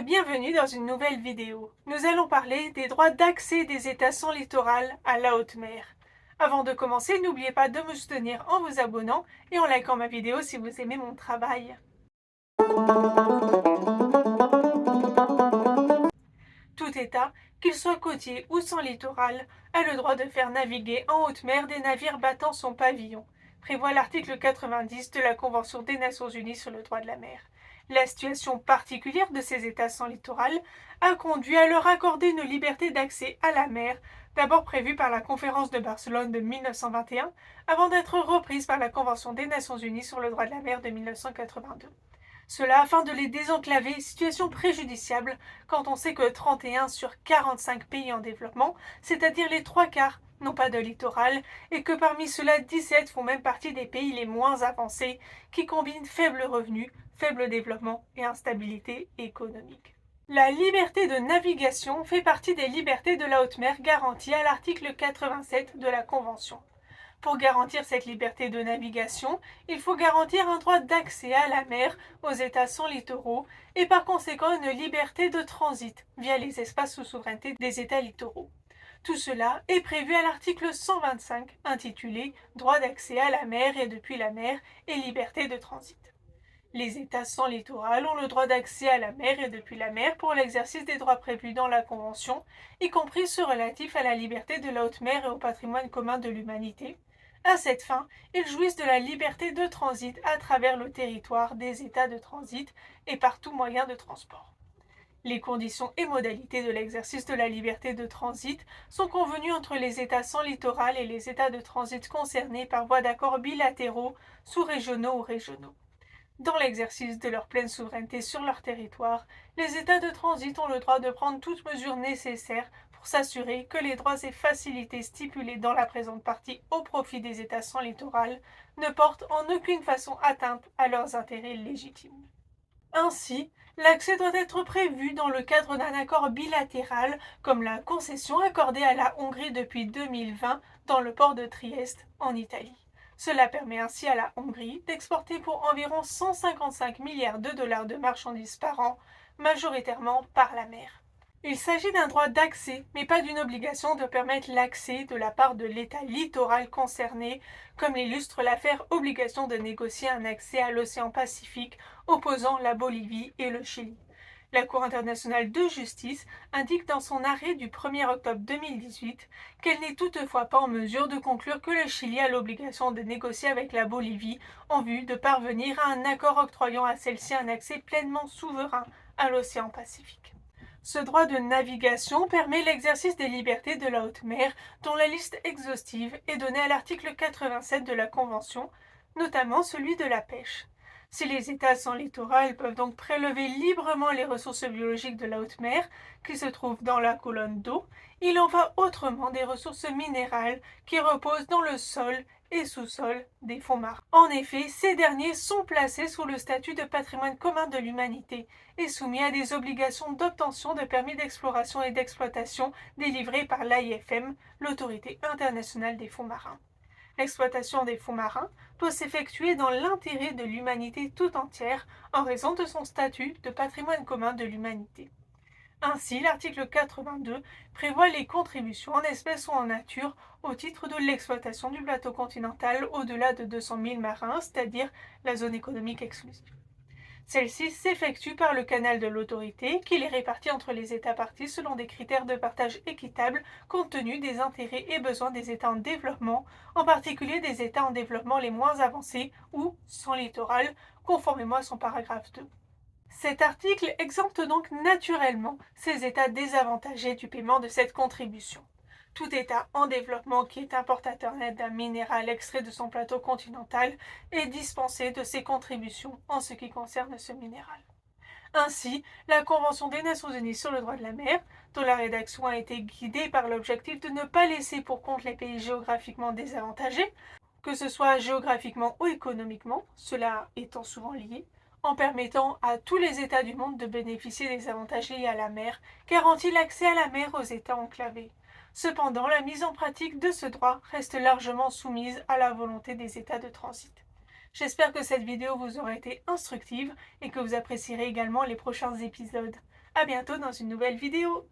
et bienvenue dans une nouvelle vidéo. Nous allons parler des droits d'accès des États sans littoral à la haute mer. Avant de commencer, n'oubliez pas de me soutenir en vous abonnant et en likant ma vidéo si vous aimez mon travail. Tout État, qu'il soit côtier ou sans littoral, a le droit de faire naviguer en haute mer des navires battant son pavillon, prévoit l'article 90 de la Convention des Nations Unies sur le droit de la mer. La situation particulière de ces États sans littoral a conduit à leur accorder une liberté d'accès à la mer, d'abord prévue par la Conférence de Barcelone de 1921, avant d'être reprise par la Convention des Nations Unies sur le droit de la mer de 1982. Cela afin de les désenclaver, situation préjudiciable quand on sait que 31 sur 45 pays en développement, c'est-à-dire les 3/4, n'ont pas de littoral et que parmi ceux-là, 17 font même partie des pays les moins avancés qui combinent faibles revenus, faible développement et instabilité économique. La liberté de navigation fait partie des libertés de la haute mer garanties à l'article 87 de la Convention. Pour garantir cette liberté de navigation, il faut garantir un droit d'accès à la mer aux États sans littoraux et par conséquent une liberté de transit via les espaces sous souveraineté des États littoraux. Tout cela est prévu à l'article 125 intitulé Droit d'accès à la mer et depuis la mer et liberté de transit. Les États sans littoral ont le droit d'accès à la mer et depuis la mer pour l'exercice des droits prévus dans la Convention, y compris ceux relatifs à la liberté de la haute mer et au patrimoine commun de l'humanité. À cette fin, ils jouissent de la liberté de transit à travers le territoire des États de transit et par tout moyen de transport. Les conditions et modalités de l'exercice de la liberté de transit sont convenues entre les États sans littoral et les États de transit concernés par voie d'accords bilatéraux, sous-régionaux ou régionaux. Dans l'exercice de leur pleine souveraineté sur leur territoire, les États de transit ont le droit de prendre toutes mesures nécessaires pour s'assurer que les droits et facilités stipulés dans la présente partie au profit des États sans littoral ne portent en aucune façon atteinte à leurs intérêts légitimes. Ainsi, l'accès doit être prévu dans le cadre d'un accord bilatéral, comme la concession accordée à la Hongrie depuis 2020 dans le port de Trieste, en Italie. Cela permet ainsi à la Hongrie d'exporter pour environ 155 milliards de dollars de marchandises par an, majoritairement par la mer. Il s'agit d'un droit d'accès, mais pas d'une obligation de permettre l'accès de la part de l'État littoral concerné, comme l'illustre l'affaire obligation de négocier un accès à l'océan Pacifique opposant la Bolivie et le Chili. La Cour internationale de justice indique dans son arrêt du 1er octobre 2018 qu'elle n'est toutefois pas en mesure de conclure que le Chili a l'obligation de négocier avec la Bolivie en vue de parvenir à un accord octroyant à celle-ci un accès pleinement souverain à l'océan Pacifique. Ce droit de navigation permet l'exercice des libertés de la haute mer, dont la liste exhaustive est donnée à l'article 87 de la Convention, notamment celui de la pêche. Si les États sans littoral peuvent donc prélever librement les ressources biologiques de la haute mer, qui se trouvent dans la colonne d'eau, il en va autrement des ressources minérales qui reposent dans le sol et sous-sol des fonds marins. En effet, ces derniers sont placés sous le statut de patrimoine commun de l'humanité et soumis à des obligations d'obtention de permis d'exploration et d'exploitation délivrés par l'AIFM, l'Autorité internationale des fonds marins. L'exploitation des fonds marins doit s'effectuer dans l'intérêt de l'humanité tout entière en raison de son statut de patrimoine commun de l'humanité. Ainsi, l'article 82 prévoit les contributions en espèces ou en nature au titre de l'exploitation du plateau continental au-delà de 200 milles marins, c'est-à-dire la zone économique exclusive. Celle-ci s'effectue par le canal de l'autorité qui les répartit entre les États parties selon des critères de partage équitables compte tenu des intérêts et besoins des États en développement, en particulier des États en développement les moins avancés ou sans littoral, conformément à son paragraphe 2. Cet article exempte donc naturellement ces États désavantagés du paiement de cette contribution. Tout État en développement qui est importateur net d'un minéral extrait de son plateau continental est dispensé de ces contributions en ce qui concerne ce minéral. Ainsi, la Convention des Nations Unies sur le droit de la mer, dont la rédaction a été guidée par l'objectif de ne pas laisser pour compte les pays géographiquement désavantagés, que ce soit géographiquement ou économiquement, cela étant souvent lié, en permettant à tous les États du monde de bénéficier des avantages liés à la mer, garantit l'accès à la mer aux États enclavés. Cependant, la mise en pratique de ce droit reste largement soumise à la volonté des États de transit. J'espère que cette vidéo vous aura été instructive et que vous apprécierez également les prochains épisodes. À bientôt dans une nouvelle vidéo.